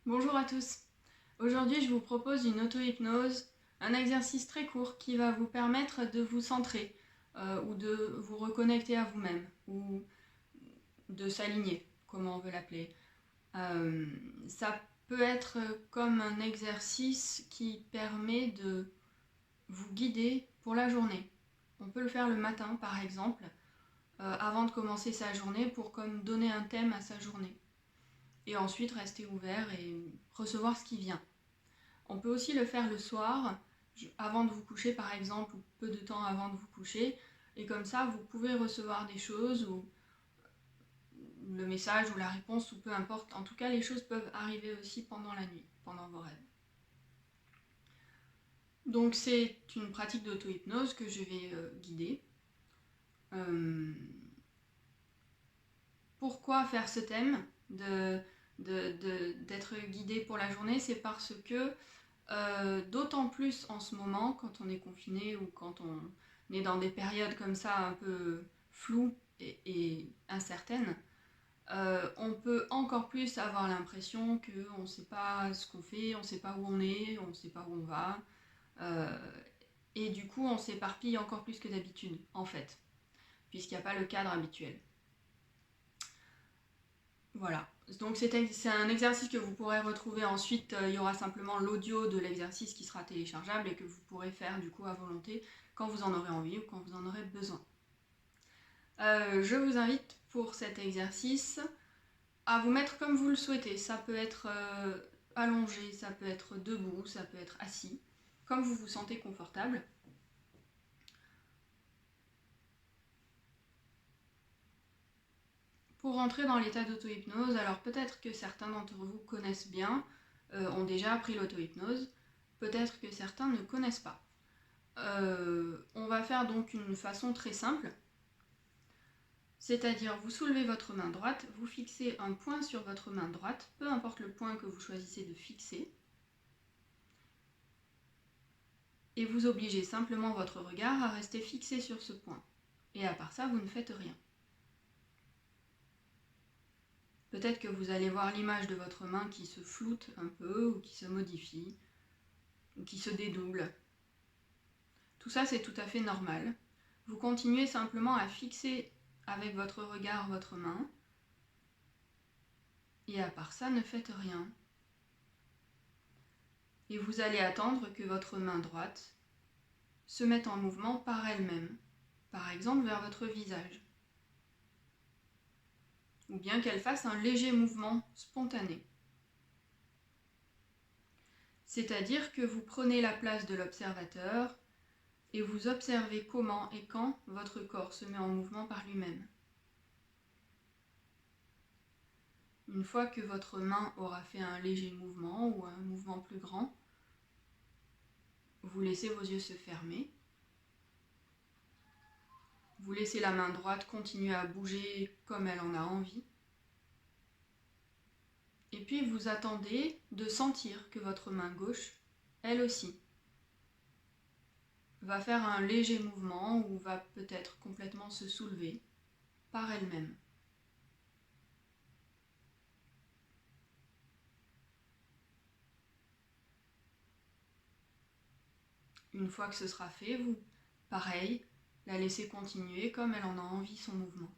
Bonjour à tous. Aujourd'hui, je vous propose une auto-hypnose, un exercice très court qui va vous permettre de vous centrer ou de vous reconnecter à vous-même ou de s'aligner, comme on veut l'appeler. Ça peut être comme un exercice qui permet de vous guider pour la journée. On peut le faire le matin, par exemple, avant de commencer sa journée pour comme donner un thème à sa journée. Et ensuite rester ouvert et recevoir ce qui vient. On peut aussi le faire le soir, avant de vous coucher par exemple, ou peu de temps avant de vous coucher, et comme ça vous pouvez recevoir des choses, ou le message, ou la réponse, ou peu importe. En tout cas, les choses peuvent arriver aussi pendant la nuit, pendant vos rêves. Donc c'est une pratique d'auto-hypnose que je vais guider. Pourquoi faire ce thème d'être guidé pour la journée? C'est parce que d'autant plus en ce moment, quand on est confiné ou quand on est dans des périodes comme ça un peu floues et incertaines, on peut encore plus avoir l'impression qu'on ne sait pas ce qu'on fait, on ne sait pas où on est, on ne sait pas où on va. Euh, et du coup, on s'éparpille encore plus que d'habitude, en fait, puisqu'il n'y a pas le cadre habituel. Voilà. Donc c'est un exercice que vous pourrez retrouver ensuite. Il y aura simplement l'audio de l'exercice qui sera téléchargeable et que vous pourrez faire du coup à volonté quand vous en aurez envie ou quand vous en aurez besoin. Je vous invite pour cet exercice à vous mettre comme vous le souhaitez. Ça peut être allongé, ça peut être debout, ça peut être assis, comme vous vous sentez confortable. Pour rentrer dans l'état d'auto-hypnose, alors peut-être que certains d'entre vous connaissent bien, ont déjà appris l'auto-hypnose, peut-être que certains ne connaissent pas. On va faire donc une façon très simple, c'est-à-dire vous soulevez votre main droite, vous fixez un point sur votre main droite, peu importe le point que vous choisissez de fixer, et vous obligez simplement votre regard à rester fixé sur ce point. Et à part ça, vous ne faites rien. Peut-être que vous allez voir l'image de votre main qui se floute un peu, ou qui se modifie, ou qui se dédouble. Tout ça, c'est tout à fait normal. Vous continuez simplement à fixer avec votre regard votre main, et à part ça, ne faites rien. Et vous allez attendre que votre main droite se mette en mouvement par elle-même, par exemple vers votre visage, ou bien qu'elle fasse un léger mouvement spontané. C'est-à-dire que vous prenez la place de l'observateur et vous observez comment et quand votre corps se met en mouvement par lui-même. Une fois que votre main aura fait un léger mouvement ou un mouvement plus grand, vous laissez vos yeux se fermer. Vous laissez la main droite continuer à bouger comme elle en a envie. Et puis vous attendez de sentir que votre main gauche, elle aussi, va faire un léger mouvement ou va peut-être complètement se soulever par elle-même. Une fois que ce sera fait, vous, pareil, la laissez continuer comme elle en a envie son mouvement.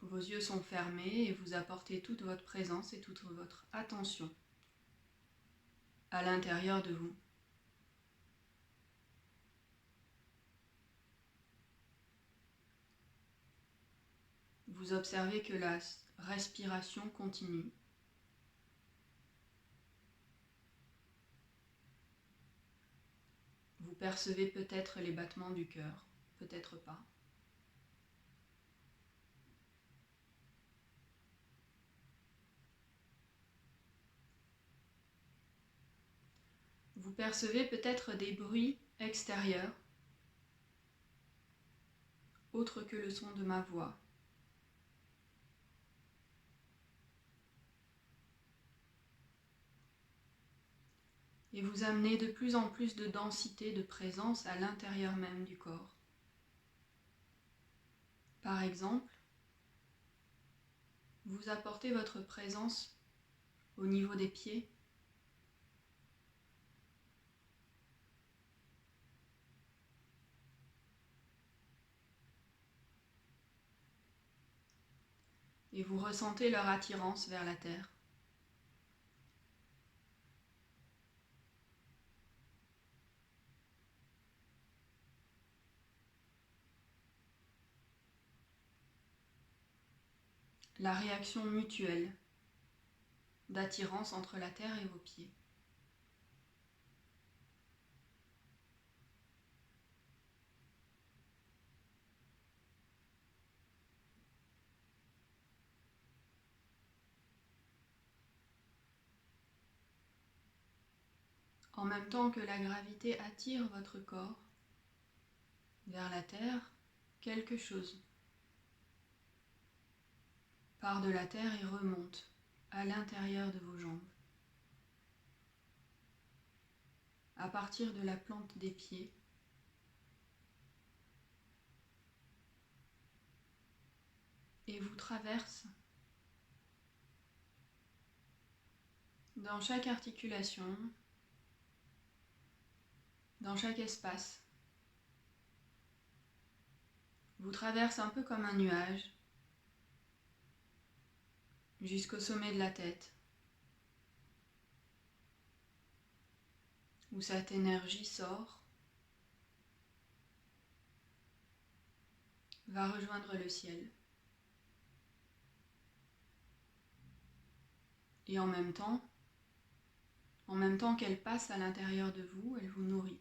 Vos yeux sont fermés et vous apportez toute votre présence et toute votre attention à l'intérieur de vous. Vous observez que la respiration continue. Vous percevez peut-être les battements du cœur, peut-être pas. Vous percevez peut-être des bruits extérieurs, autres que le son de ma voix. Et vous amenez de plus en plus de densité, de présence à l'intérieur même du corps. Par exemple, vous apportez votre présence au niveau des pieds, et vous ressentez leur attirance vers la terre. La réaction mutuelle d'attirance entre la terre et vos pieds. En même temps que la gravité attire votre corps vers la terre, quelque chose part de la terre et remonte à l'intérieur de vos jambes. À partir de la plante des pieds, et vous traverse dans chaque articulation, dans chaque espace. Vous traverse un peu comme un nuage jusqu'au sommet de la tête, où cette énergie sort, va rejoindre le ciel. Et en même temps qu'elle passe à l'intérieur de vous, elle vous nourrit.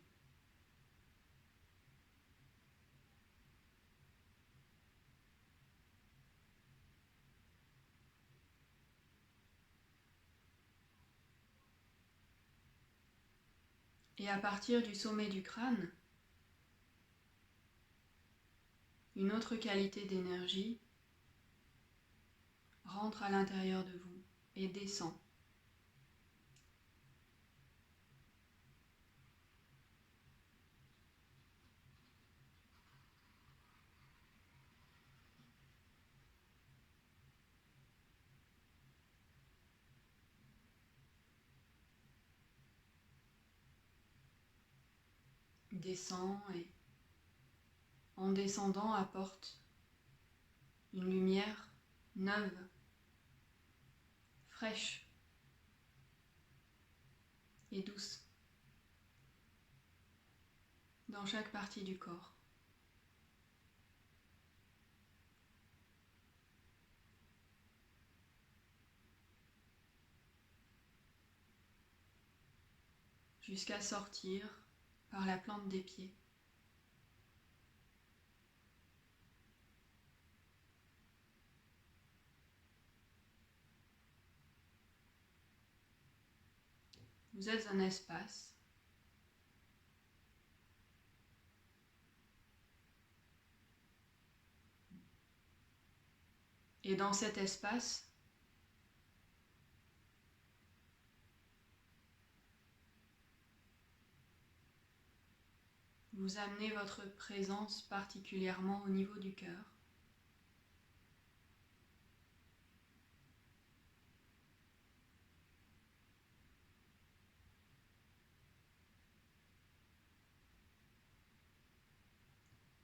Et à partir du sommet du crâne, une autre qualité d'énergie rentre à l'intérieur de vous et descend. Descend et en descendant apporte une lumière neuve, fraîche et douce dans chaque partie du corps. Jusqu'à sortir par la plante des pieds. Vous êtes un espace et dans cet espace, vous amenez votre présence particulièrement au niveau du cœur.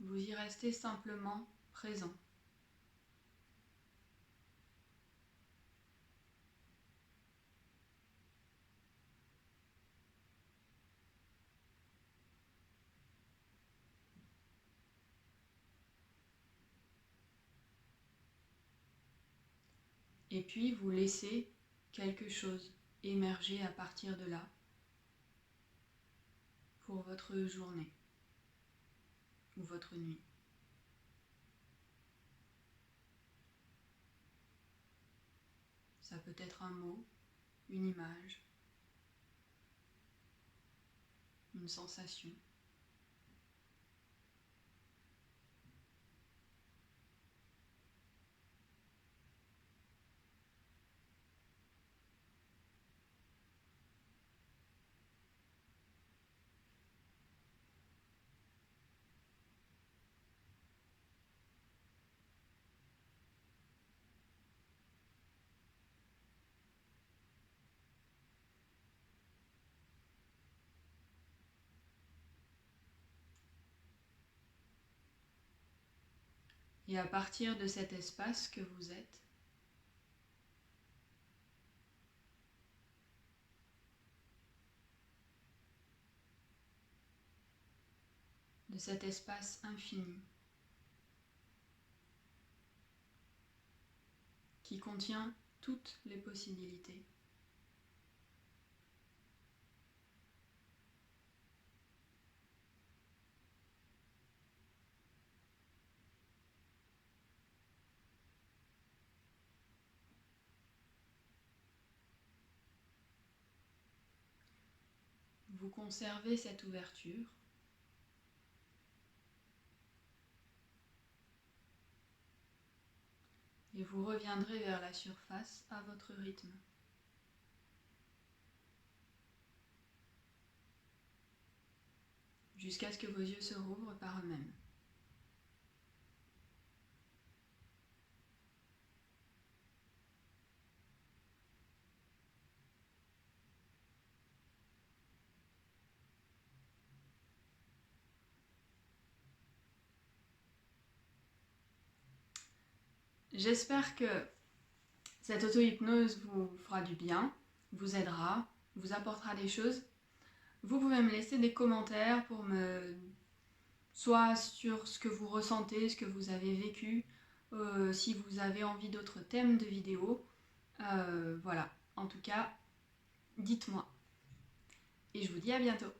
Vous y restez simplement présent. Et puis vous laissez quelque chose émerger à partir de là pour votre journée ou votre nuit. Ça peut être un mot, une image, une sensation. Et à partir de cet espace que vous êtes, de cet espace infini qui contient toutes les possibilités, vous conservez cette ouverture et vous reviendrez vers la surface à votre rythme. Jusqu'à ce que vos yeux se rouvrent par eux-mêmes. J'espère que cette auto-hypnose vous fera du bien, vous aidera, vous apportera des choses. Vous pouvez me laisser des commentaires pour soit sur ce que vous ressentez, ce que vous avez vécu, si vous avez envie d'autres thèmes de vidéos. Voilà, en tout cas, dites-moi. Et je vous dis à bientôt.